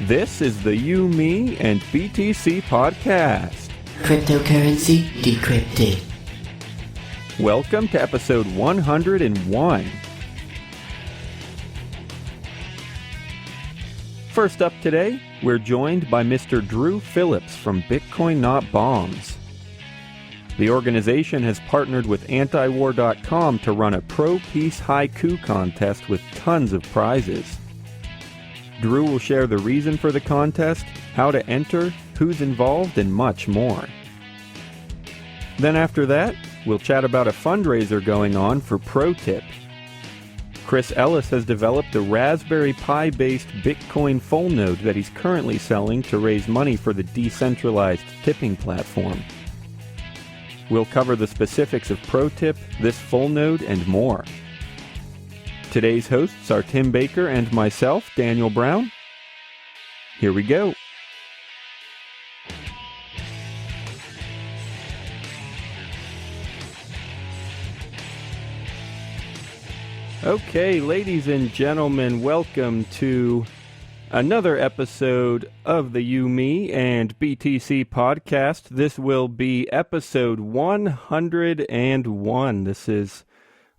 This is the You, Me, and BTC podcast. Cryptocurrency decrypted. Welcome to episode 101. First up today, we're joined by Mr. Drew Phillips from Bitcoin Not Bombs. The organization has partnered with antiwar.com to run a pro-peace haiku contest with tons of prizes. Drew will share the reason for the contest, how to enter, who's involved, and much more. Then after that, we'll chat about a fundraiser going on for ProTip. Chris Ellis has developed a Raspberry Pi-based Bitcoin Fullnode that he's currently selling to raise money for the decentralized tipping platform. We'll cover the specifics of ProTip, this Fullnode, and more. Today's hosts are Tim Baker and myself, Daniel Brown. Here we go. Okay, ladies and gentlemen, welcome to another episode of the You, Me, and BTC podcast. This will be episode 101. This is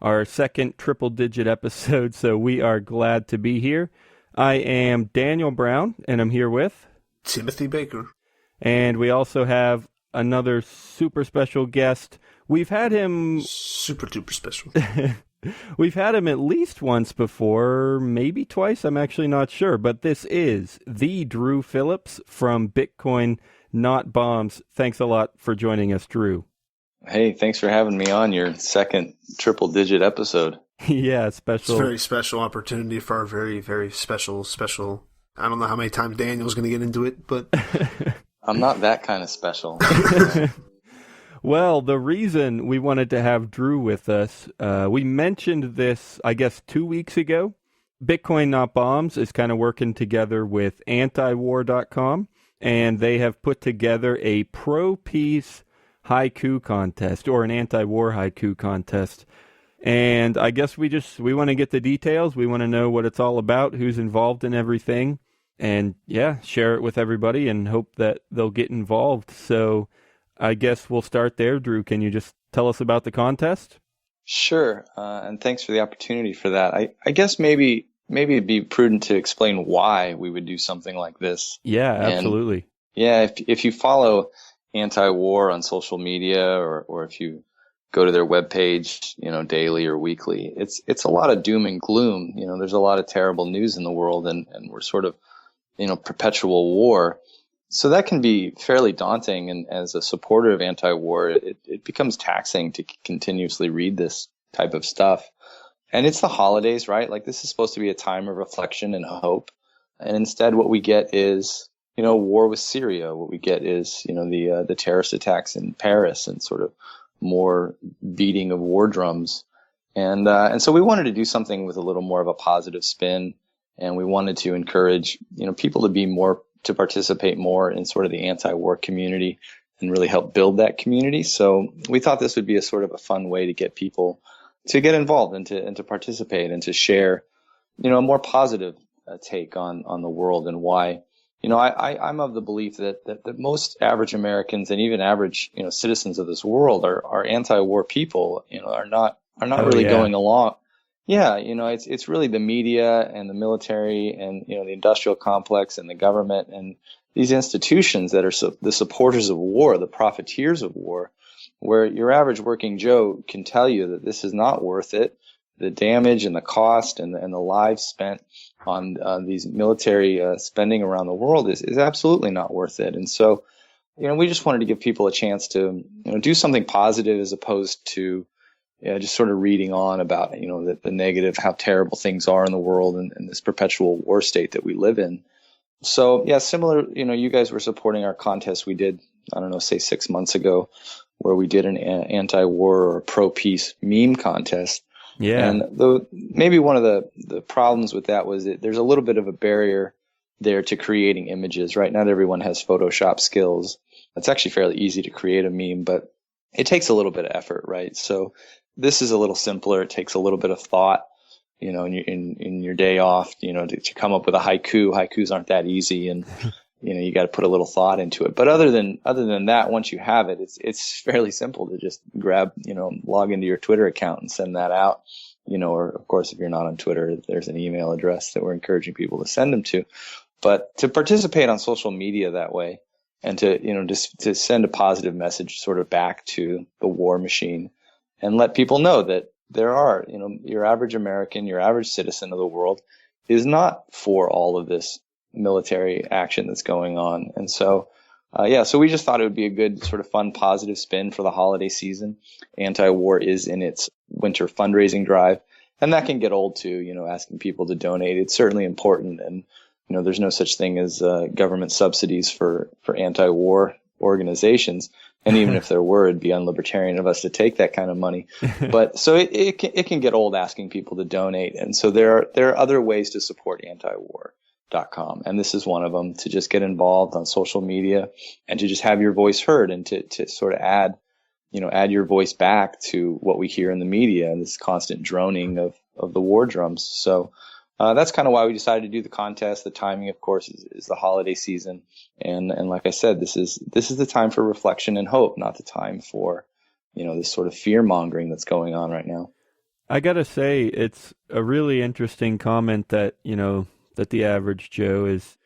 our second triple-digit episode, so we are glad to be here. I am Daniel Brown, and I'm here with Timothy Baker. And we also have another super special guest. We've had him... Super duper special. We've had him at least once before, maybe twice, I'm actually not sure, but this is the Drew Phillips from Bitcoin Not Bombs. Thanks a lot for joining us, Drew. Hey, thanks for having me on your second triple-digit episode. Yeah, special. It's a very special opportunity for our very, very special. I don't know how many times Daniel's going to get into it, but... I'm not that kind of special. Well, the reason we wanted to have Drew with us, we mentioned this, I guess, 2 weeks ago. Bitcoin Not Bombs is kind of working together with antiwar.com, and they have put together a pro-peace haiku contest, or an anti-war haiku contest. And I guess we want to get the details. We want to know what it's all about, who's involved in everything, and yeah, share it with everybody and hope that they'll get involved. So I guess we'll start there. Drew, can you just tell us about the contest? Sure, and thanks for the opportunity for that. I guess maybe it'd be prudent to explain why we would do something like this. Yeah, absolutely. And yeah, if you follow anti-war on social media, or if you go to their webpage, daily or weekly, it's a lot of doom and gloom. There's a lot of terrible news in the world, and we're sort of, perpetual war. So that can be fairly daunting, and as a supporter of anti-war, it becomes taxing to continuously read this type of stuff. And it's the holidays, right? Like, this is supposed to be a time of reflection and hope. And instead what we get is, war with Syria. What we get is, the terrorist attacks in Paris and sort of more beating of war drums. And so we wanted to do something with a little more of a positive spin. And we wanted to encourage, people to participate more in sort of the anti-war community and really help build that community. So we thought this would be a sort of a fun way to get people to get involved and to participate and to share, a more positive take on the world and why. I'm of the belief that most average Americans and even average, citizens of this world are anti-war people, are not really going along. Yeah, it's really the media and the military and, the industrial complex and the government and these institutions that are the supporters of war, the profiteers of war, where your average working Joe can tell you that this is not worth it. The damage and the cost and the lives spent on these military spending around the world is absolutely not worth it. And so, we just wanted to give people a chance to, do something positive as opposed to just sort of reading on about, the negative, how terrible things are in the world and this perpetual war state that we live in. So, yeah, similar, you guys were supporting our contest we did, say 6 months ago, where we did an anti-war or pro-peace meme contest. Yeah. And maybe one of the problems with that was that there's a little bit of a barrier there to creating images, right? Not everyone has Photoshop skills. It's actually fairly easy to create a meme, but it takes a little bit of effort, right? So this is a little simpler. It takes a little bit of thought. in your day off, to come up with a haiku. Haikus aren't that easy, and you got to put a little thought into it. But other than that, once you have it, it's fairly simple to just grab, log into your Twitter account and send that out. Or of course, if you're not on Twitter, there's an email address that we're encouraging people to send them to. But to participate on social media that way, and to send a positive message sort of back to the war machine, and let people know that there are, your average American, your average citizen of the world is not for all of this military action that's going on. And so, so we just thought it would be a good sort of fun, positive spin for the holiday season. Anti-war is in its winter fundraising drive, and that can get old too, asking people to donate. It's certainly important. And, there's no such thing as government subsidies for anti-war organizations. And even if there were, it'd be unlibertarian of us to take that kind of money. But so it can get old asking people to donate. And so there are other ways to support antiwar.com. And this is one of them, to just get involved on social media and to just have your voice heard, and to sort of add your voice back to what we hear in the media and this constant droning of the war drums. So that's kind of why we decided to do the contest. The timing, of course, is the holiday season. And like I said, this is the time for reflection and hope, not the time for, this sort of fear mongering that's going on right now. I gotta say, it's a really interesting comment that, that the average Joe is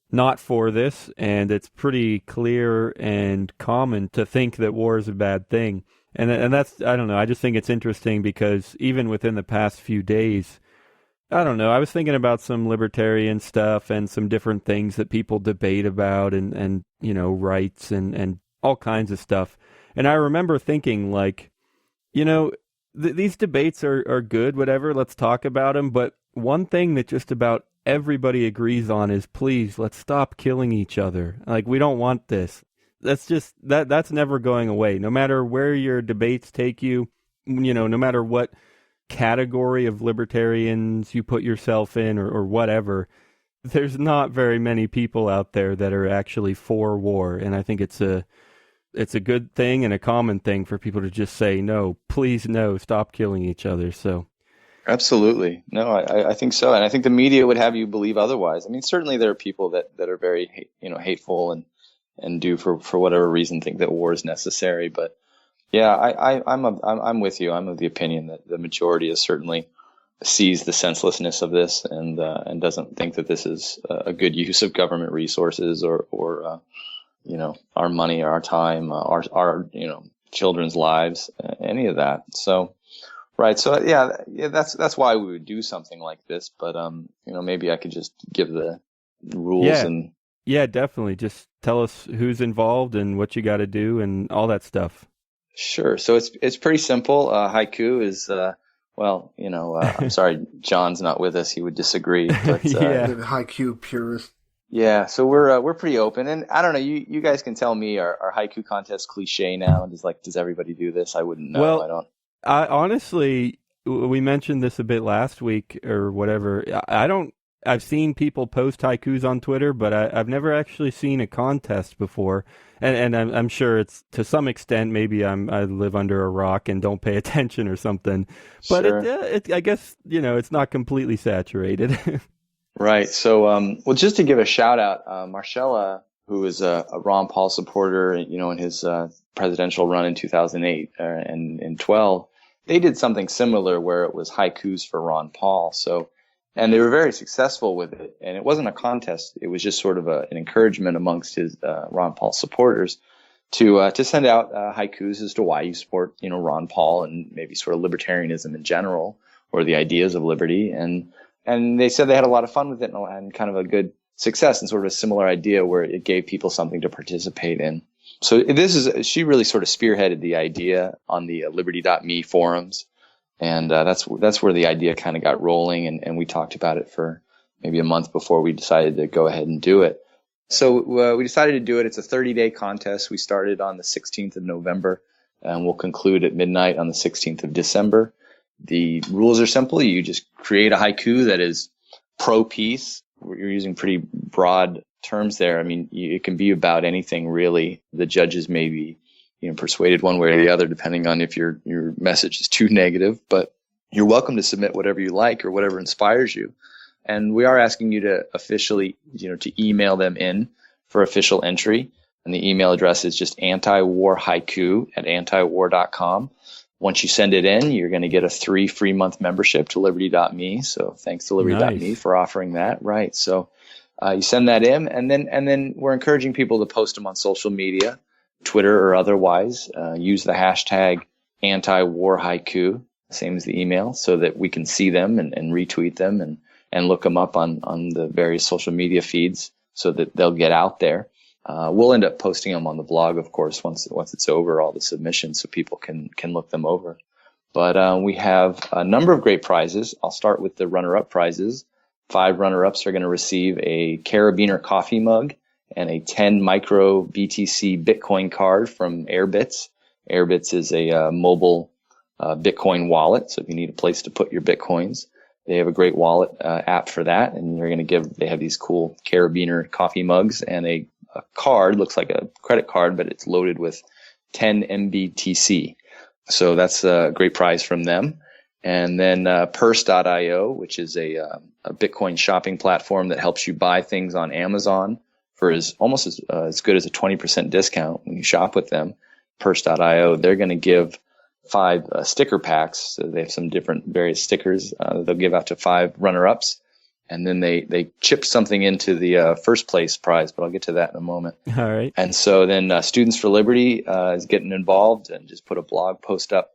not for this, and it's pretty clear and common to think that war is a bad thing. And that's, I don't know, I just think it's interesting because even within the past few days, I don't know, I was thinking about some libertarian stuff and some different things that people debate about and rights and all kinds of stuff. And I remember thinking, like, these debates are good, whatever, let's talk about them. But one thing that just about everybody agrees on is, please, let's stop killing each other. Like, we don't want this. That's just, that's never going away. No matter where your debates take you, no matter what category of libertarians you put yourself in or whatever, there's not very many people out there that are actually for war. And I think it's a good thing and a common thing for people to just say, no, please, no, stop killing each other. So absolutely. No, I think so. And I think the media would have you believe otherwise. I mean, certainly there are people that are very, hateful and do for whatever reason think that war is necessary. But yeah, I'm with you. I'm of the opinion that the majority is certainly sees the senselessness of this and doesn't think that this is a good use of government resources or our money, our time, our children's lives, any of that. So, right. So yeah, that's why we would do something like this. But maybe I could just give the rules Yeah, definitely. Just tell us who's involved and what you got to do and all that stuff. Sure. So it's pretty simple. Haiku is, I'm sorry, John's not with us. He would disagree. But, Haiku purist. Yeah. So we're pretty open. And I don't know, you guys can tell me, are haiku contests cliche now? Does everybody do this? I wouldn't know. Well, I don't. Honestly, we mentioned this a bit last week or whatever. I've seen people post haikus on Twitter, but I've never actually seen a contest before. And I'm sure it's to some extent, maybe I live under a rock and don't pay attention or something. But sure. I guess, it's not completely saturated. Right. So, just to give a shout out, Marcella, who is a Ron Paul supporter, in his presidential run in 2008 and in 12, they did something similar where it was haikus for Ron Paul. So, and they were very successful with it. And it wasn't a contest. It was just sort of an encouragement amongst his Ron Paul supporters to send out haikus as to why you support, Ron Paul and maybe sort of libertarianism in general or the ideas of liberty. And they said they had a lot of fun with it and kind of a good success and sort of a similar idea where it gave people something to participate in. So she really sort of spearheaded the idea on the liberty.me forums. And that's where the idea kind of got rolling, and we talked about it for maybe a month before we decided to go ahead and do it. So we decided to do it. It's a 30-day contest. We started on the 16th of November, and we'll conclude at midnight on the 16th of December. The rules are simple. You just create a haiku that is pro-peace. You're using pretty broad terms there. I mean, it can be about anything, really. The judges may be persuaded one way or the other, depending on if your message is too negative. But you're welcome to submit whatever you like or whatever inspires you. And we are asking you to officially, to email them in for official entry. And the email address is just antiwarhaiku@antiwar.com. Once you send it in, you're going to get a 3 free month membership to liberty.me. So thanks to liberty.me Nice. for offering that. Right. So you send that in, and then we're encouraging people to post them on social media, Twitter or otherwise. Use the hashtag antiwarhaiku, same as the email, so that we can see them and retweet them and look them up on the various social media feeds so that they'll get out there. We'll end up posting them on the blog, of course, once it's over, all the submissions, so people can look them over. But we have a number of great prizes. I'll start with the runner-up prizes. 5 runner-ups are going to receive a Carabiner coffee mug and a 10 micro BTC Bitcoin card from Airbits. Airbits is a mobile Bitcoin wallet, so if you need a place to put your Bitcoins, they have a great wallet app for that. And you're going to they have these cool Carabiner coffee mugs and a card, looks like a credit card, but it's loaded with 10 MBTC. So that's a great prize from them. And then Purse.io, which is a Bitcoin shopping platform that helps you buy things on Amazon for almost as good as a 20% discount when you shop with them. Purse.io, they're going to give 5 sticker packs. So they have some different various stickers they'll give out to 5 runner-ups. And then they chip something into the first place prize, but I'll get to that in a moment. All right. And so then Students for Liberty is getting involved and just put a blog post up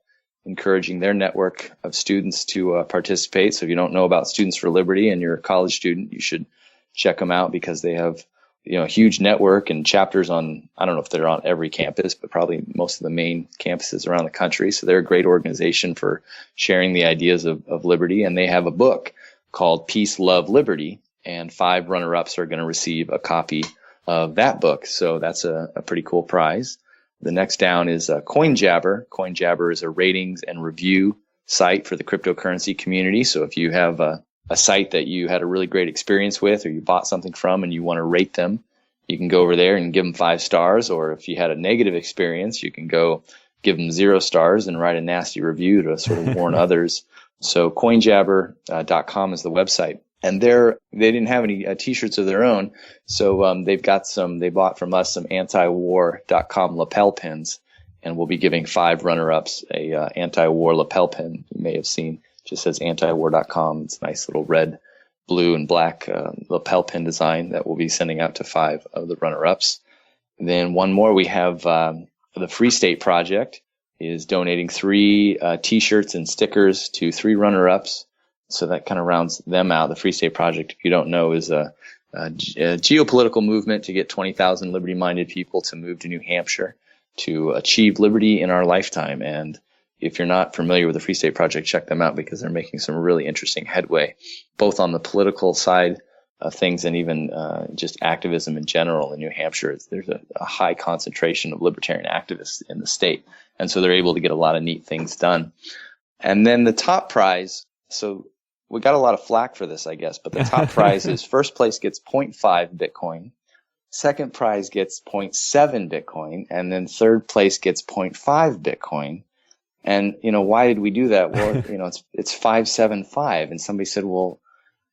encouraging their network of students to participate. So if you don't know about Students for Liberty and you're a college student, you should check them out because they have a huge network and chapters on, I don't know if they're on every campus, but probably most of the main campuses around the country. So they're a great organization for sharing the ideas of liberty. And they have a book called Peace, Love, Liberty, and 5 runner-ups are going to receive a copy of that book. So that's a pretty cool prize. The next down is CoinJabber. CoinJabber is a ratings and review site for the cryptocurrency community. So if you have a site that you had a really great experience with or you bought something from and you want to rate them, you can go over there and give them 5 stars. Or if you had a negative experience, you can go give them 0 stars and write a nasty review to sort of warn others. So coinjabber.com is the website. And they didn't have any t-shirts of their own. So they bought from us some antiwar.com lapel pins, and we'll be giving 5 runner-ups a anti-war lapel pin. You may have seen, it just says antiwar.com. It's a nice little red, blue, and black lapel pin design that we'll be sending out to 5 of the runner-ups. And then one more, we have the Free State Project is donating 3 t-shirts and stickers to 3 runner-ups. So that kind of rounds them out. The Free State Project, if you don't know, is a geopolitical movement to get 20,000 liberty-minded people to move to New Hampshire to achieve liberty in our lifetime. And if you're not familiar with the Free State Project, check them out because they're making some really interesting headway, both on the political side of things and even just activism in general in New Hampshire. There's a high concentration of libertarian activists in the state. And so they're able to get a lot of neat things done. And then the top prize, so we got a lot of flack for this, I guess, but the top prize is first place gets 0.5 Bitcoin, second prize gets 0.7 Bitcoin, and then third place gets 0.5 Bitcoin. And, why did we do that? Well, it's 575. And somebody said, well,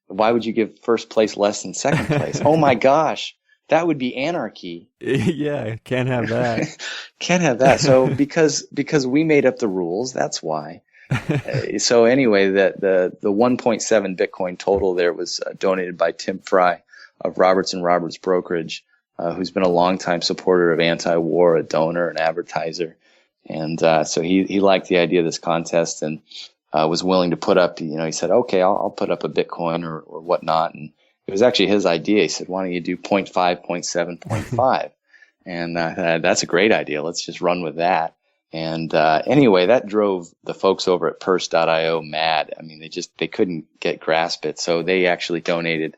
why would you give first place less than second place? Oh my gosh, that would be anarchy. Yeah, can't have that. Can't have that. So because we made up the rules, that's why. So anyway, the 1.7 Bitcoin total there was donated by Tim Fry of Roberts & Roberts Brokerage, who's been a longtime supporter of anti-war, a donor, an advertiser. And so he liked the idea of this contest and was willing to put up, he said, okay, I'll put up a Bitcoin or whatnot. And it was actually his idea. He said, why don't you do 0.5, 0.7, 0.5? And that's a great idea. Let's just run with that. And anyway, that drove the folks over at Purse.io mad. I mean, they couldn't grasp it. So they actually donated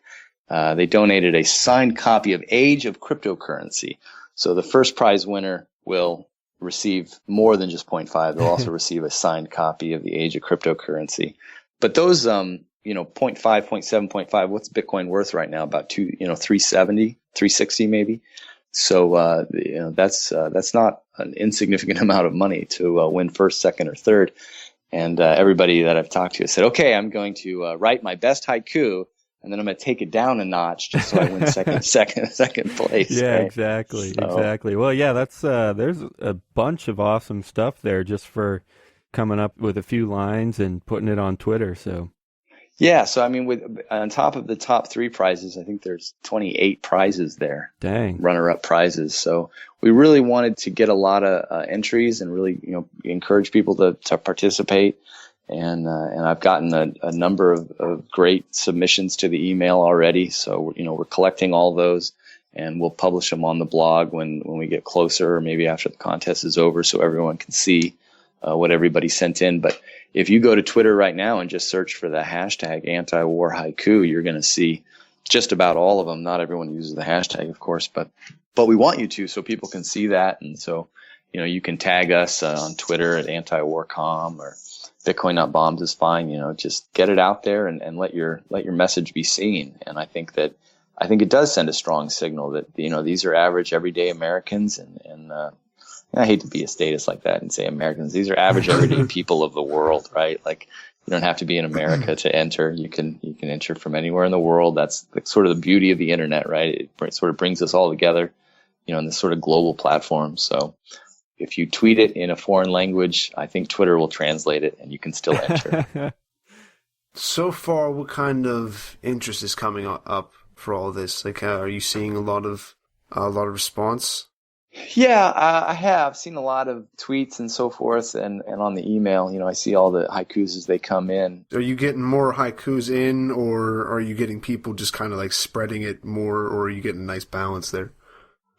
a signed copy of Age of Cryptocurrency. So the first prize winner will receive more than just 0.5. They'll also receive a signed copy of the Age of Cryptocurrency. But those, 0.5, 0.7, 0.5, what's Bitcoin worth right now? About 370, 360 maybe. So, that's not an insignificant amount of money to win first, second, or third. And everybody that I've talked to said, okay, I'm going to write my best haiku, and then I'm going to take it down a notch just so I win second place. Yeah, right? exactly, So, exactly. Well, yeah, that's there's a bunch of awesome stuff there just for coming up with a few lines and putting it on Twitter. So yeah, so I mean, with on top of the top 3 prizes, I think there's 28 prizes there. dang. Runner-up prizes. So we really wanted to get a lot of entries and really, encourage people to participate. And I've gotten a number of great submissions to the email already. So, we're collecting all those, and we'll publish them on the blog when we get closer, or maybe after the contest is over, so everyone can see what everybody sent in. But if you go to Twitter right now and just search for the hashtag anti-war haiku, you're going to see just about all of them. Not everyone uses the hashtag, of course, but we want you to, so people can see that. And so, you can tag us on Twitter at anti-warcom, or Bitcoin Not Bombs is fine. Just get it out there and let your message be seen. And I think it does send a strong signal that, these are average everyday Americans, and I hate to be a status like that and say Americans. These are average everyday people of the world, right? Like, you don't have to be in America to enter. You can enter from anywhere in the world. That's sort of the beauty of the internet, right? It sort of brings us all together, in this sort of global platform. So if you tweet it in a foreign language, I think Twitter will translate it and you can still enter. So far, what kind of interest is coming up for all this? Like, are you seeing a lot of response? Yeah, I have seen a lot of tweets and so forth, and on the email, I see all the haikus as they come in. Are you getting more haikus in, or are you getting people just kind of like spreading it more, or are you getting a nice balance there?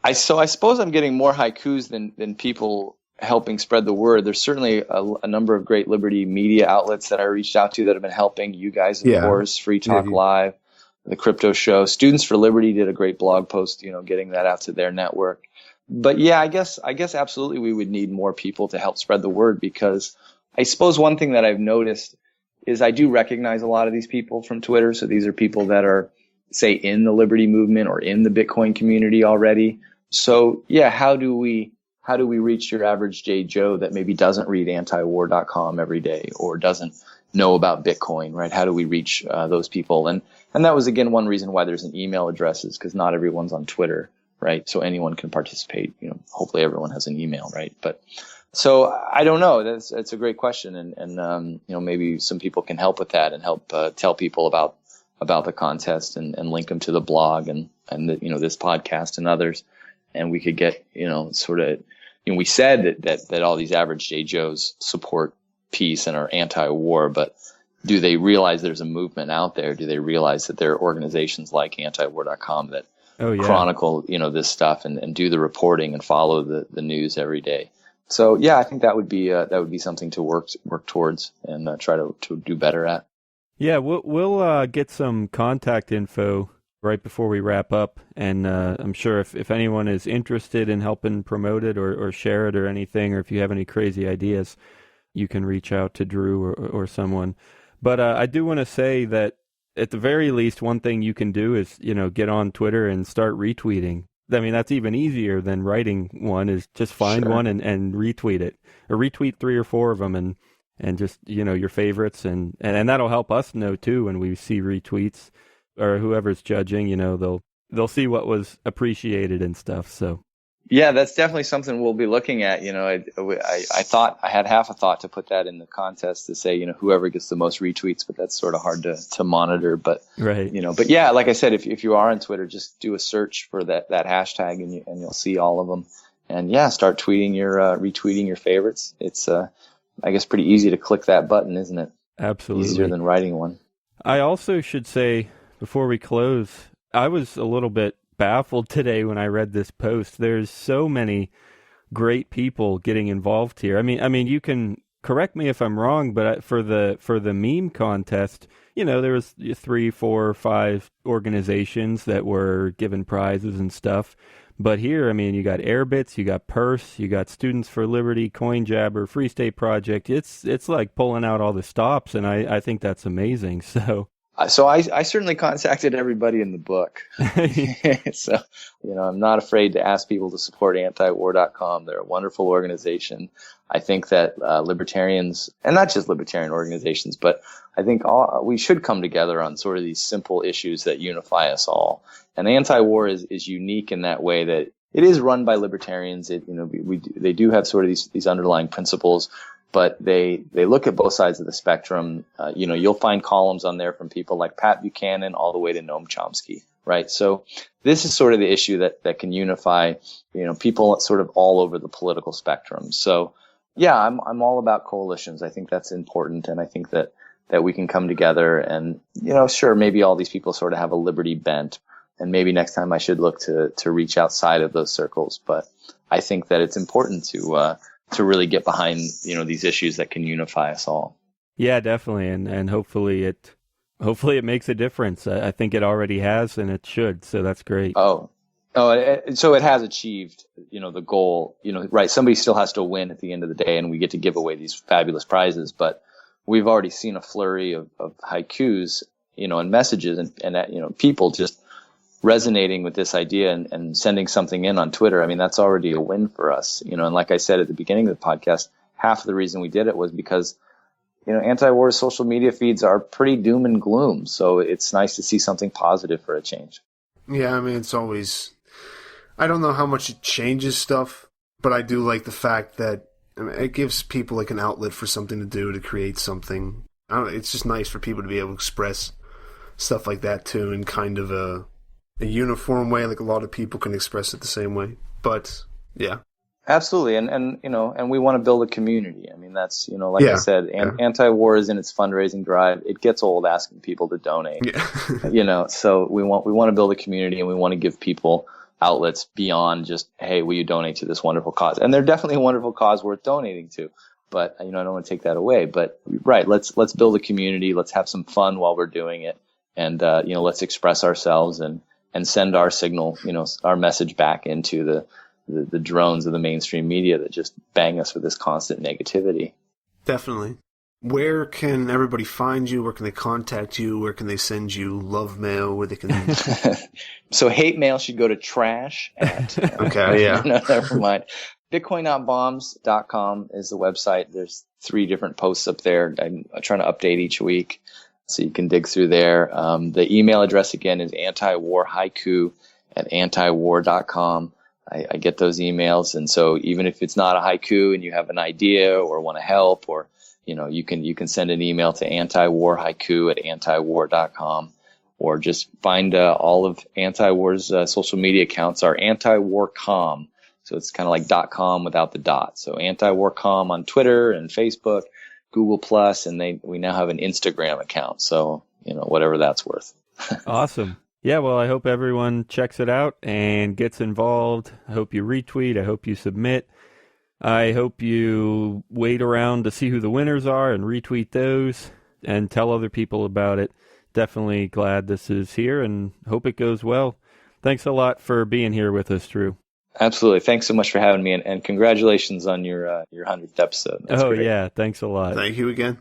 I suppose I'm getting more haikus than people helping spread the word. There's certainly a number of great Liberty media outlets that I reached out to that have been helping. You guys, of course, Free Talk Live, the Crypto Show. Students for Liberty did a great blog post, getting that out to their network. But yeah, I guess absolutely we would need more people to help spread the word, because I suppose one thing that I've noticed is I do recognize a lot of these people from Twitter. So these are people that are, say, in the Liberty movement or in the Bitcoin community already. So yeah, how do we reach your average J. Joe that maybe doesn't read antiwar.com every day or doesn't know about Bitcoin, right? How do we reach those people? And that was, again, one reason why there's an email address, is because not everyone's on Twitter. Right. So anyone can participate. Hopefully everyone has an email. Right. But so I don't know. That's a great question. And maybe some people can help with that and help tell people about the contest and link them to the blog and this podcast and others. And we could get, we said that all these average J. Joes support peace and are anti-war, but do they realize there's a movement out there? Do they realize that there are organizations like antiwar.com that chronicle, this stuff and do the reporting and follow the news every day? So yeah, I think that would be something to work towards and try to do better at. Yeah, we'll get some contact info right before we wrap up, and I'm sure if anyone is interested in helping promote it or share it or anything, or if you have any crazy ideas, you can reach out to Drew or someone. But I do want to say that at the very least, one thing you can do is, get on Twitter and start retweeting. I mean, that's even easier than writing one, is just find one and retweet it, or retweet 3 or 4 of them and just, your favorites. And that'll help us know too, when we see retweets or whoever's judging, they'll see what was appreciated and stuff. So. Yeah, that's definitely something we'll be looking at. I thought I had half a thought to put that in the contest to say, whoever gets the most retweets, but that's sort of hard to monitor. But right, but yeah, like I said, if you are on Twitter, just do a search for that hashtag and you'll see all of them. And yeah, start tweeting retweeting your favorites. It's I guess pretty easy to click that button, isn't it? Absolutely, easier than writing one. I also should say before we close, I was a little bit baffled today when I read this post. There's so many great people getting involved here. I mean, you can correct me if I'm wrong, but for the meme contest, there was 3, 4, 5 organizations that were given prizes and stuff. But here, you got Airbits, you got Purse, you got Students for Liberty, CoinJabber, Free State Project. It's like pulling out all the stops, and I think that's amazing. So. So I certainly contacted everybody in the book. So, I'm not afraid to ask people to support antiwar.com. They're a wonderful organization. I think that libertarians, and not just libertarian organizations, but I think we should come together on sort of these simple issues that unify us all. And anti-war is unique in that way that it is run by libertarians. They do have sort of these underlying principles, but they look at both sides of the spectrum. You'll find columns on there from people like Pat Buchanan all the way to Noam Chomsky, right? So this is sort of the issue that can unify, people sort of all over the political spectrum. So yeah, I'm all about coalitions. I think that's important, and I think that we can come together and, sure, maybe all these people sort of have a liberty bent, and maybe next time I should look to reach outside of those circles. But I think that it's important to really get behind, these issues that can unify us all. Yeah, definitely. And hopefully it makes a difference. I think it already has, and it should. So that's great. So it has achieved, the goal, right. Somebody still has to win at the end of the day, and we get to give away these fabulous prizes, but we've already seen a flurry of haikus, and messages and people just resonating with this idea and sending something in on Twitter. I mean, that's already a win for us, and like I said at the beginning of the podcast, half of the reason we did it was because, anti-war social media feeds are pretty doom and gloom. So it's nice to see something positive for a change. Yeah. I mean, it's always, I don't know how much it changes stuff, but I do like the fact that it gives people like an outlet for something to do, to create something. I don't know, it's just nice for people to be able to express stuff like that too, in kind of a uniform way. Like a lot of people can express it the same way. But yeah, absolutely. And we want to build a community. I mean, that's, I said, anti-war is in its fundraising drive. It gets old asking people to donate. Yeah. So we want to build a community, and we want to give people outlets beyond just, hey, will you donate to this wonderful cause? And they're definitely a wonderful cause worth donating to. But, I don't want to take that away. But, right, let's build a community. Let's have some fun while we're doing it. And, let's express ourselves and send our signal, our message back into the drones of the mainstream media that just bang us with this constant negativity. Definitely. Where can everybody find you? Where can they contact you? Where can they send you love mail? Where they can... So hate mail should go to trash at... Okay, yeah. No, never mind. Bitcoin.bombs.com is the website. There's 3 different posts up there. I'm trying to update each week, so you can dig through there. The email address, again, is antiwarhaiku@antiwar.com. I get those emails, and so even if it's not a haiku and you have an idea or want to help, or you can send an email to antiwarhaiku@antiwar.com, or just find all of Anti-War's social media accounts are antiwarcom. So it's kind of like .com without the dot. So antiwarcom on Twitter and Facebook, Google Plus, and we now have an Instagram account. So, whatever that's worth. Awesome. Yeah, well, I hope everyone checks it out and gets involved. I hope you retweet. I hope you submit. I hope you wait around to see who the winners are and retweet those and tell other people about it. Definitely glad this is here and hope it goes well. Thanks a lot for being here with us, Drew. Absolutely. Thanks so much for having me, and congratulations on your 100th episode. That's great. Yeah. Thanks a lot. Thank you again.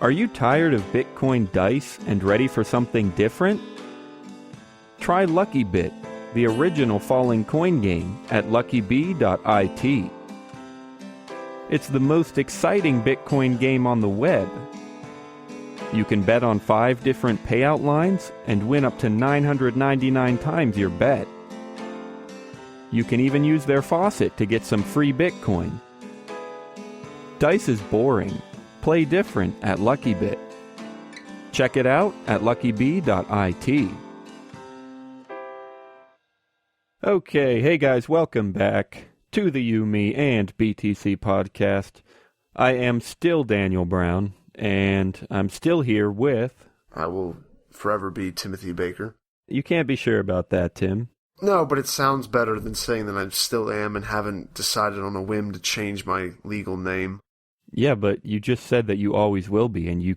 Are you tired of Bitcoin dice and ready for something different? Try LuckyBit, the original falling coin game, at luckybee.it. It's the most exciting Bitcoin game on the web. You can bet on 5 different payout lines and win up to 999 times your bet. You can even use their faucet to get some free Bitcoin. Dice is boring. Play different at LuckyBit. Check it out at luckybee.it. Okay, hey guys, welcome back to the You, Me, and BTC podcast. I am still Daniel Brown, and I'm still here with... I will forever be Timothy Baker. You can't be sure about that, Tim. No, but it sounds better than saying that I still am and haven't decided on a whim to change my legal name. Yeah, but you just said that you always will be, and you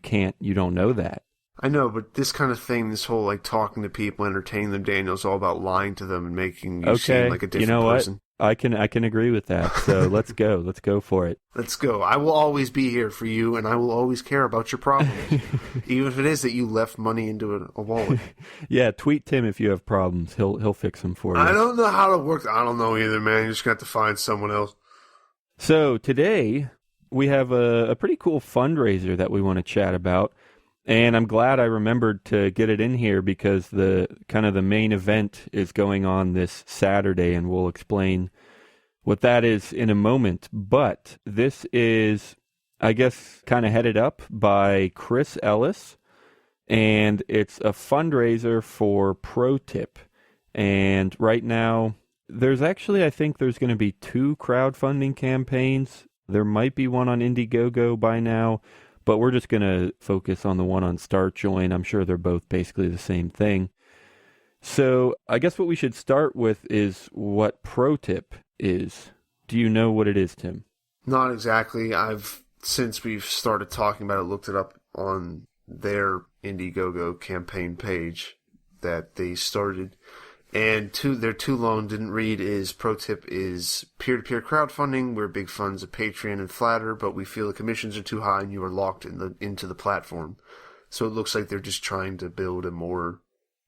don't know that. I know, but this kind of thing, this whole like talking to people, entertaining them, Daniel, is all about lying to them and making you seem like a different person. I can agree with that. So let's go. Let's go for it. Let's go. I will always be here for you, and I will always care about your problems, even if it is that you left money into a wallet. Yeah, tweet Tim if you have problems. He'll fix them for you. I don't know how to work. I don't know either, man. You're just gonna have to find someone else. So today we have a pretty cool fundraiser that we want to chat about. And I'm glad I remembered to get it in here because the main event is going on this Saturday, and we'll explain what that is in a moment. But this is, I guess, kind of headed up by Chris Ellis, and it's a fundraiser for ProTip. And right now, I think there's going to be 2 crowdfunding campaigns. There might be one on Indiegogo by now. But we're just going to focus on the one on StartJoin. I'm sure they're both basically the same thing. So I guess what we should start with is what ProTip is. Do you know what it is, Tim? Not exactly. Since we've started talking about it, looked it up on their Indiegogo campaign page that they started. And their too long didn't read is ProTip is peer-to-peer crowdfunding. We're big fans of Patreon and Flatter, but we feel the commissions are too high and you are locked into the platform. So it looks like they're just trying to build a more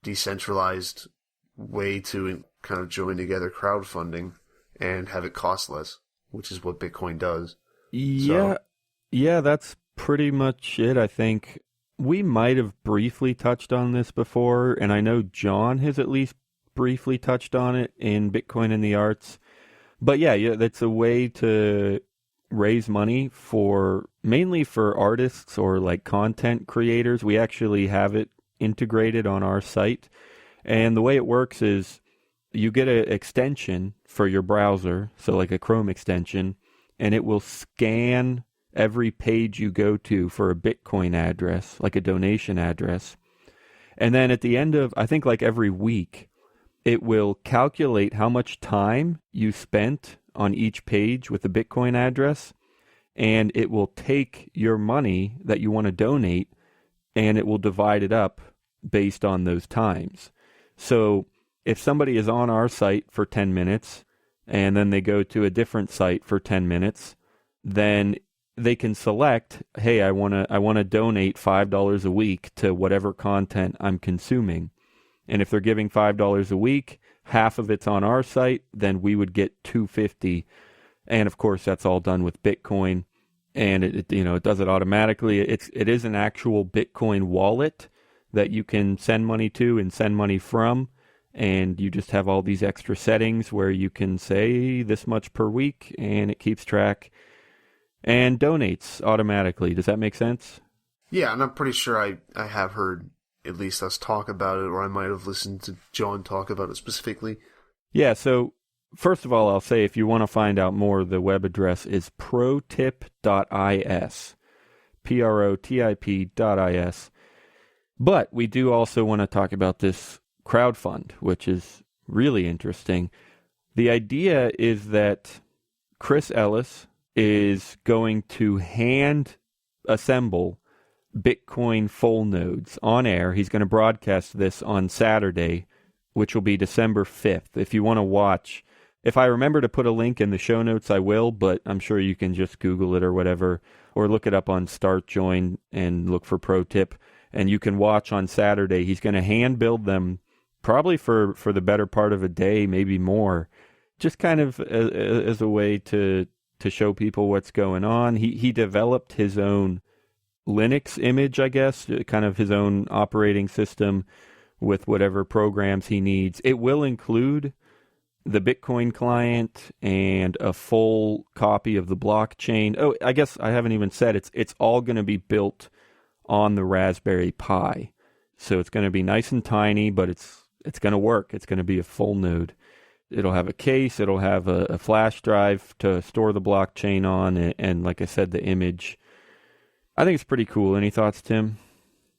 decentralized way to kind of join together crowdfunding and have it cost less, which is what Bitcoin does. Yeah, that's pretty much it, I think. We might have briefly touched on this before, and I know John has at least briefly touched on it in Bitcoin in the Arts. But yeah, that's a way to raise money mainly for artists or like content creators. We actually have it integrated on our site. And the way it works is you get an extension for your browser, so like a Chrome extension, and it will scan every page you go to for a Bitcoin address, like a donation address. And then at the end of, I think like every week, it will calculate how much time you spent on each page with the Bitcoin address, and it will take your money that you want to donate, and it will divide it up based on those times. So if somebody is on our site for 10 minutes, and then they go to a different site for 10 minutes, then they can select, hey, I want to donate $5 a week to whatever content I'm consuming. And if they're giving $5 a week, half of it's on our site, then we would get $2.50. And of course, that's all done with Bitcoin. And it does it automatically. It is an actual Bitcoin wallet that you can send money to and send money from. And you just have all these extra settings where you can say this much per week, and it keeps track and donates automatically. Does that make sense? Yeah, and I'm pretty sure I have heard at least us talk about it, or I might have listened to John talk about it specifically. Yeah, so first of all, I'll say if you want to find out more, the web address is protip.is, protip.is. But we do also want to talk about this crowdfund, which is really interesting. The idea is that Chris Ellis is going to hand assemble Bitcoin Fullnodes on air. He's going to broadcast this on Saturday, which will be December 5th. If you want to watch, if I remember to put a link in the show notes, I will, but I'm sure you can just Google it or whatever, or look it up on StartJoin and look for ProTip, and you can watch on Saturday. He's going to hand build them probably for the better part of a day, maybe more, just kind of as a way to show people what's going on. He developed his own Linux image, I guess, kind of his own operating system with whatever programs he needs. It will include the Bitcoin client and a full copy of the blockchain. Oh, I guess I haven't even said it's all going to be built on the Raspberry Pi. So it's going to be nice and tiny, but it's going to work. It's going to be a full node. It'll have a case. It'll have a flash drive to store the blockchain on, and like I said, the image. I think it's pretty cool. Any thoughts, Tim?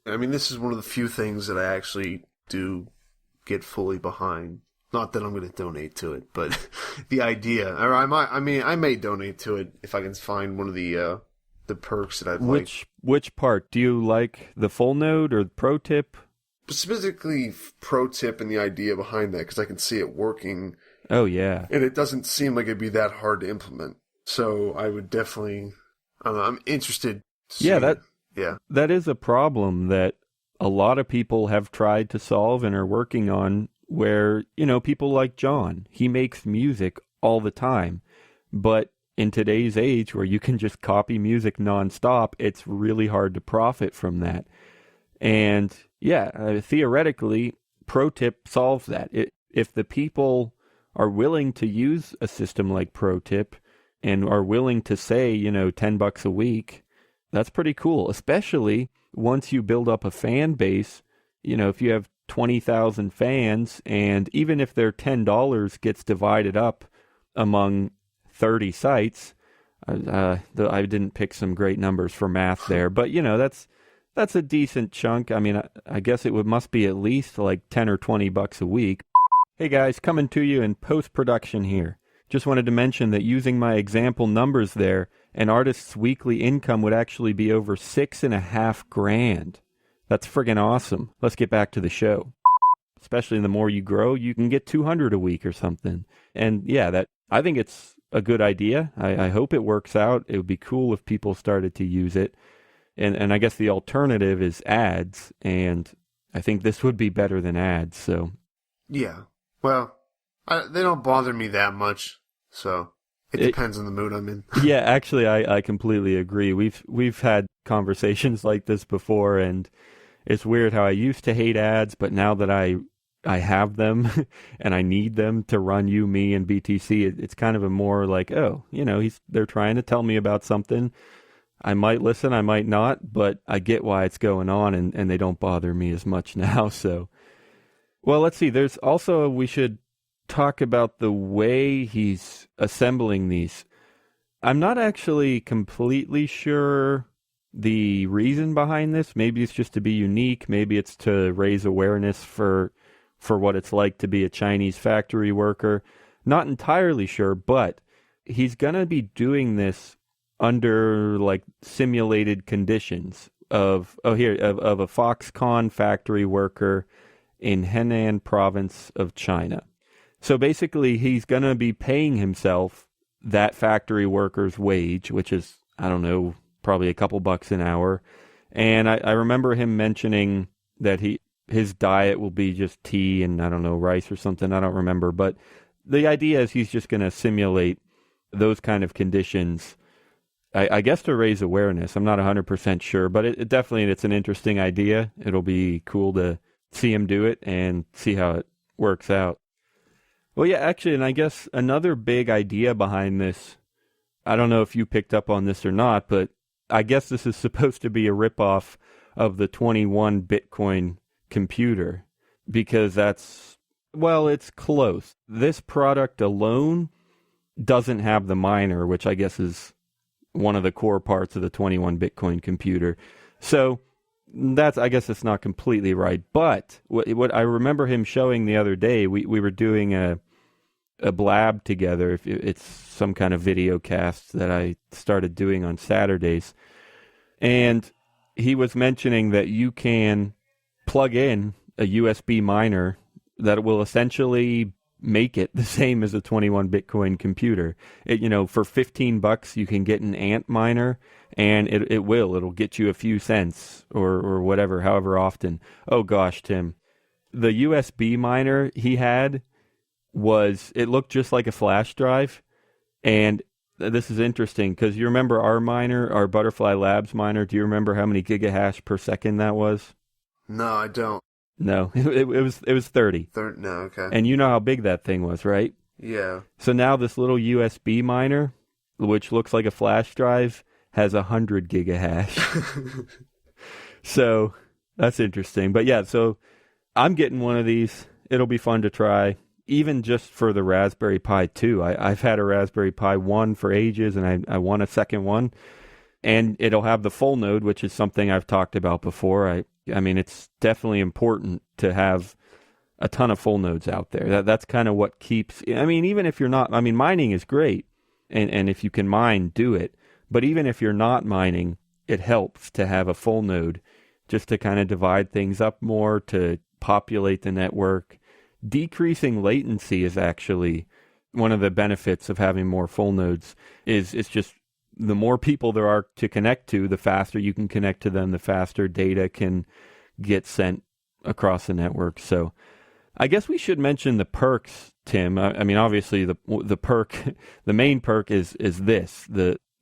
I mean, this is one of the few things that I actually do get fully behind. Not that I'm going to donate to it, but the idea. Or I may donate to it if I can find one of the the perks that I'd like. Which part? Do you like the Fullnode or the ProTip? Specifically, ProTip and the idea behind that, because I can see it working. Oh, yeah. And it doesn't seem like it'd be that hard to implement. So I would definitely, I don't know, I'm interested. That is a problem that a lot of people have tried to solve and are working on, where, people like John, he makes music all the time. But in today's age where you can just copy music nonstop, it's really hard to profit from that. And theoretically, ProTip solves that. If the people are willing to use a system like ProTip and are willing to say, $10 a week, that's pretty cool, especially once you build up a fan base. If you have 20,000 fans, and even if their $10 gets divided up among 30 sites, I didn't pick some great numbers for math there, but that's a decent chunk. I mean, I guess it must be at least like 10 or $20 a week. Hey guys, coming to you in post-production here. Just wanted to mention that using my example numbers there, an artist's weekly income would actually be over $6,500. That's friggin' awesome. Let's get back to the show. Especially the more you grow, you can get 200 a week or something. And I think it's a good idea. I hope it works out. It would be cool if people started to use it. And I guess the alternative is ads, and I think this would be better than ads. So yeah, well, they don't bother me that much, so it depends on the mood I'm in. Yeah, actually, I completely agree. We've had conversations like this before, and it's weird how I used to hate ads, but now that I have them and I need them to run you, me, and BTC, it's kind of a more like, they're trying to tell me about something. I might listen, I might not, but I get why it's going on, and they don't bother me as much now. So, well, let's see. There's also, we should talk about the way he's assembling these. I'm not actually completely sure the reason behind this. Maybe it's just to be unique. Maybe it's to raise awareness for what it's like to be a Chinese factory worker. Not entirely sure, but he's going to be doing this under like simulated conditions of a Foxconn factory worker in Henan province of China. So basically he's going to be paying himself that factory worker's wage, which is, I don't know, probably a couple bucks an hour. And I remember him mentioning that his diet will be just tea and, I don't know, rice or something. I don't remember. But the idea is he's just going to simulate those kind of conditions, I guess, to raise awareness. I'm not 100% sure, but it's an interesting idea. It'll be cool to see him do it and see how it works out. Well, yeah, actually, and I guess another big idea behind this, I don't know if you picked up on this or not, but I guess this is supposed to be a ripoff of the 21 Bitcoin computer, because it's close. This product alone doesn't have the miner, which I guess is one of the core parts of the 21 Bitcoin computer. So I guess it's not completely right. But what I remember him showing the other day, we were doing a blab together. It's some kind of video cast that I started doing on Saturdays. And he was mentioning that you can plug in a USB miner that will essentially make it the same as a 21 Bitcoin computer. For $15 you can get an Ant miner, and it'll get you a few cents or whatever, however often. Oh gosh, Tim, the USB miner he had it looked just like a flash drive. And this is interesting because you remember our miner, our Butterfly Labs miner. Do you remember how many gigahash per second that was? No, I don't. No, it was 30. No, okay. And you know how big that thing was, right? Yeah. So now this little USB miner, which looks like a flash drive, has 100 gigahash. So that's interesting. But yeah, so I'm getting one of these. It'll be fun to try, even just for the Raspberry Pi 2. I've had a Raspberry Pi 1 for ages, and I want a second one. And it'll have the Fullnode, which is something I've talked about before. I mean, it's definitely important to have a ton of Fullnodes out there. That's kind of what keeps... I mean, even if you're not... I mean, mining is great, and if you can mine, do it. But even if you're not mining, it helps to have a full node just to kind of divide things up more, to populate the network. Decreasing latency is actually one of the benefits of having more full nodes. It's just the more people there are to connect to, the faster you can connect to them, the faster data can get sent across the network. So I guess we should mention the perks, Tim. I mean, obviously the perk, the main perk is this,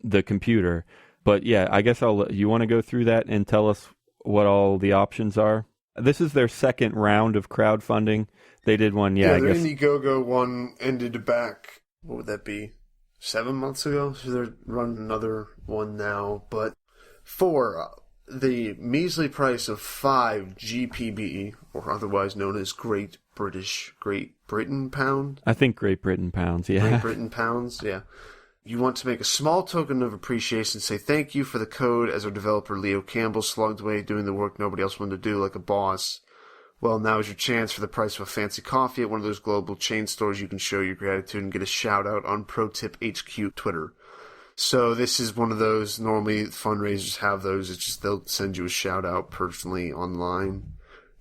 the computer. But yeah, I guess you want to go through that and tell us what all the options are? This is their second round of crowdfunding. They did one, yeah, their Indiegogo one ended back, what would that be, 7 months ago? So they're running another one now. But for the measly price of 5 GPB, or otherwise known as Great Britain Pound? I think Great Britain Pounds, yeah. Great Britain Pounds, yeah. You want to make a small token of appreciation, say thank you for the code as our developer Leo Campbell slugged away doing the work nobody else wanted to do like a boss. Well, now is your chance for the price of a fancy coffee at one of those global chain stores. You can show your gratitude and get a shout out on ProTip HQ Twitter. So this is one of those, normally fundraisers have those, it's just they'll send you a shout out personally online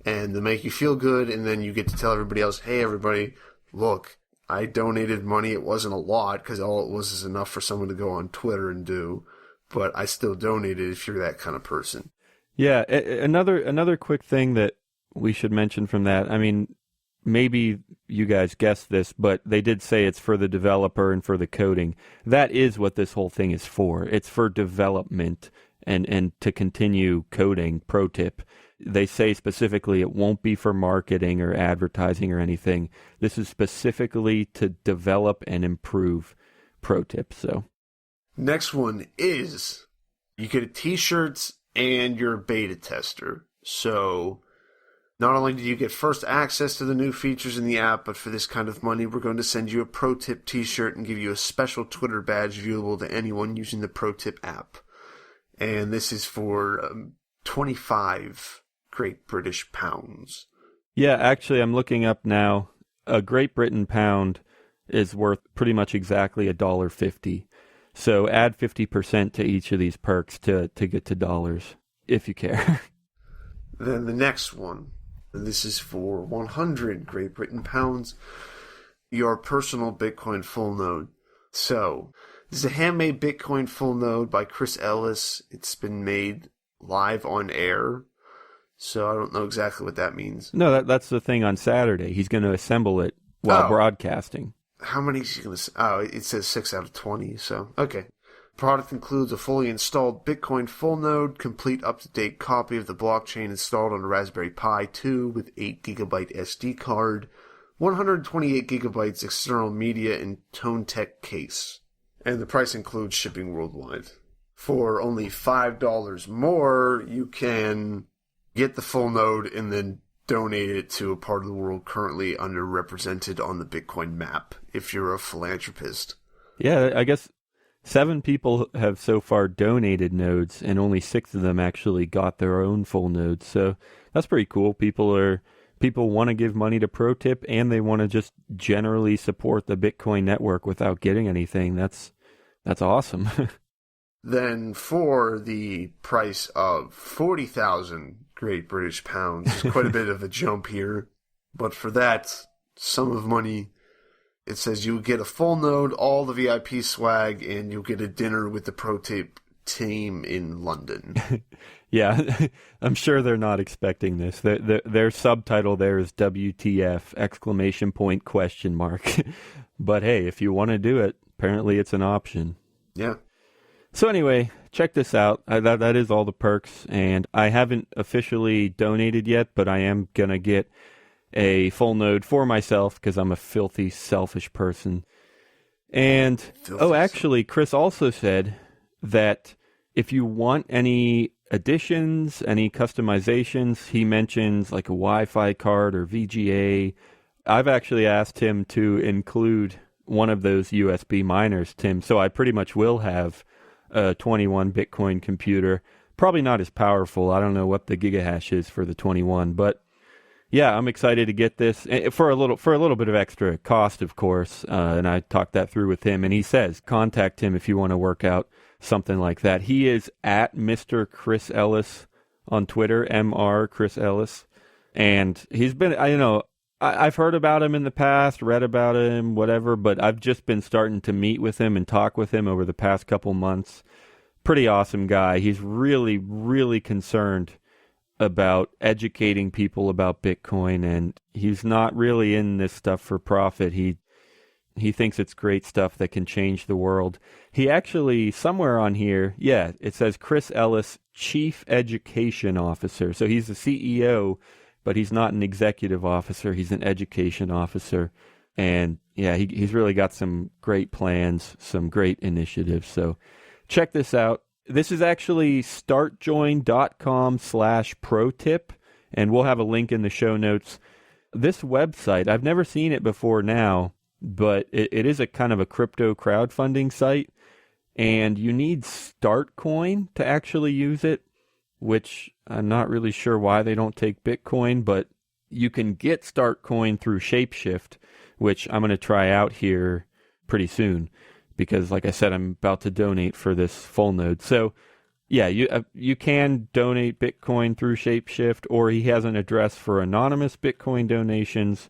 and they'll make you feel good, and then you get to tell everybody else, hey everybody, look, I donated money. It wasn't a lot because all it was is enough for someone to go on Twitter and do, but I still donated if you're that kind of person. Yeah, another quick thing that we should mention from that. I mean, maybe you guys guessed this, but they did say it's for the developer and for the coding. That is what this whole thing is for. It's for development and to continue coding. Pro tip. They say specifically it won't be for marketing or advertising or anything. This is specifically to develop and improve pro tips. So, next one is you get t-shirts and you're a beta tester. So not only do you get first access to the new features in the app, but for this kind of money, we're going to send you a pro tip t-shirt and give you a special Twitter badge viewable to anyone using the pro tip app. And this is for 25 Great British Pounds. Yeah, actually, I'm looking up now. A Great Britain Pound is worth pretty much exactly $1.50. So add 50% to each of these perks to get to dollars, if you care. Then the next one, and this is for 100 Great Britain Pounds, your personal Bitcoin full node. So this is a handmade Bitcoin full node by Chris Ellis. It's been made live on air. So I don't know exactly what that means. No, that's the thing on Saturday. He's going to assemble it while broadcasting. How many is he going to... Oh, it says 6 out of 20, so... Okay. Product includes a fully installed Bitcoin full node, complete up-to-date copy of the blockchain installed on a Raspberry Pi 2 with 8GB SD card, 128 gigabytes external media and Tone Tech case. And the price includes shipping worldwide. For only $5 more, you can get the full node and then donate it to a part of the world currently underrepresented on the Bitcoin map if you're a philanthropist. Yeah, I guess 7 people have so far donated nodes, and only 6 of them actually got their own full nodes. So that's pretty cool. People want to give money to ProTip, and they want to just generally support the Bitcoin network without getting anything. That's awesome. Then for the price of 40,000 Great British Pounds, there's quite a bit of a jump here. But for that sum of money, it says you'll get a full node, all the VIP swag, and you'll get a dinner with the ProTip team in London. Yeah, I'm sure they're not expecting this. Their subtitle there is WTF, exclamation point, question mark. But hey, if you want to do it, apparently it's an option. Yeah. So anyway, check this out. That is all the perks, and I haven't officially donated yet, but I am going to get a full node for myself because I'm a filthy, selfish person. And, actually, Chris also said that if you want any additions, any customizations, he mentions like a Wi-Fi card or VGA. I've actually asked him to include one of those USB miners, Tim, so I pretty much will have a 21 Bitcoin computer. Probably not as powerful. I don't know what the gigahash is for the 21, but yeah, I'm excited to get this for a little bit of extra cost, of course. And I talked that through with him, and he says contact him if you want to work out something like that. He is at Mr. Chris Ellis on Twitter, Mr. Chris Ellis, and he's been, I've heard about him in the past, read about him, whatever, but I've just been starting to meet with him and talk with him over the past couple months. Pretty awesome guy. He's really, really concerned about educating people about Bitcoin, and he's not really in this stuff for profit. He thinks it's great stuff that can change the world. He actually, somewhere on here, yeah, it says Chris Ellis, Chief Education Officer. So he's the CEO, but he's not an executive officer. He's an education officer. And yeah, he's really got some great plans, some great initiatives. So check this out. This is actually startjoin.com/protip, and we'll have a link in the show notes. This website, I've never seen it before now, but it is a kind of a crypto crowdfunding site, and you need Startcoin to actually use it, which I'm not really sure why they don't take Bitcoin, but you can get Startcoin through Shapeshift, which I'm going to try out here pretty soon. Because, like I said, I'm about to donate for this Fullnode. So, yeah, you can donate Bitcoin through Shapeshift, or he has an address for anonymous Bitcoin donations,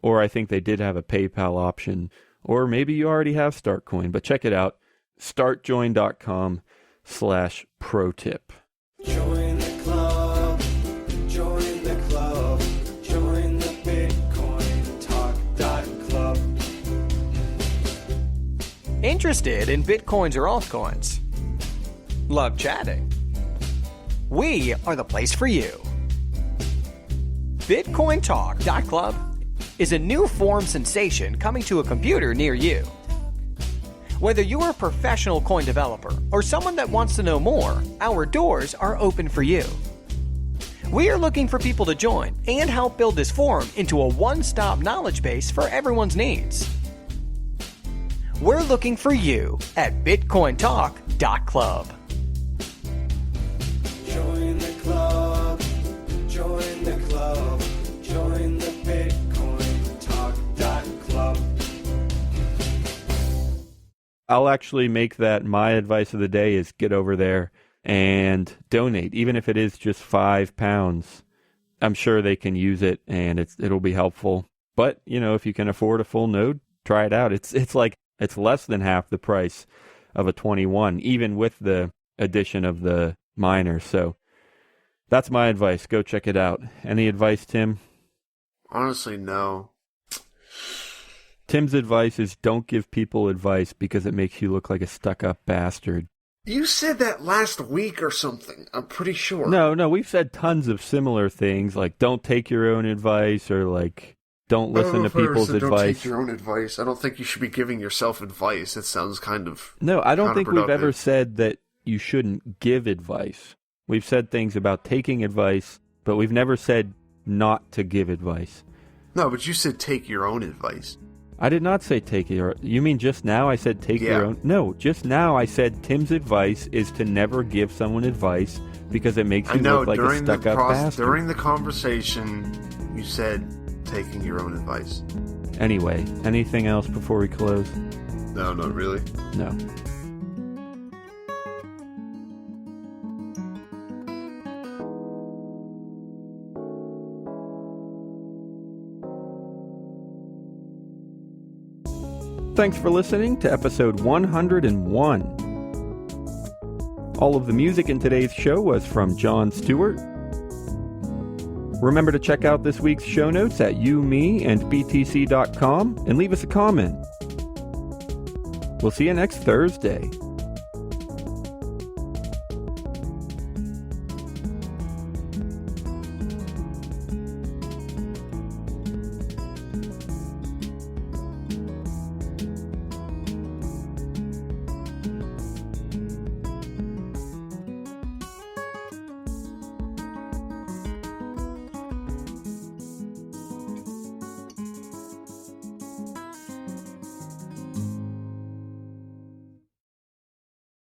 or I think they did have a PayPal option, or maybe you already have Startcoin. But check it out, startjoin.com/protip. Join the club, join the club, join the Bitcoin Talk Club. Interested in Bitcoins or altcoins? Love chatting? We are the place for you. Bitcoin Talk Club is a new form sensation coming to a computer near you. Whether you are a professional coin developer or someone that wants to know more, our doors are open for you. We are looking for people to join and help build this forum into a one-stop knowledge base for everyone's needs. We're looking for you at BitcoinTalk.club. Join the club, join the club, join the Bitcoin Talk Club. I'll actually make that my advice of the day is get over there and donate, even if it is just £5. I'm sure they can use it and it'll be helpful. But, if you can afford a Fullnode, try it out. It's less than half the price of a 21, even with the addition of the miner. So that's my advice. Go check it out. Any advice, Tim? Honestly, no. Tim's advice is don't give people advice because it makes you look like a stuck-up bastard. You said that last week or something, I'm pretty sure. No, we've said tons of similar things, like don't take your own advice, or like don't listen to people's advice. Don't take your own advice. I don't think you should be giving yourself advice. It sounds kind of No, I don't think we've ever said that you shouldn't give advice. We've said things about taking advice, but we've never said not to give advice. No, but you said take your own advice. I did not say take your... You mean just now I said take your own... No, just now I said Tim's advice is to never give someone advice because it makes you look like a stuck-up bastard. During the conversation, you said taking your own advice. Anyway, anything else before we close? No, not really. No. Thanks for listening to episode 101. All of the music in today's show was from Jon Stewart. Remember to check out this week's show notes at youmeandbtc.com and leave us a comment. We'll see you next Thursday.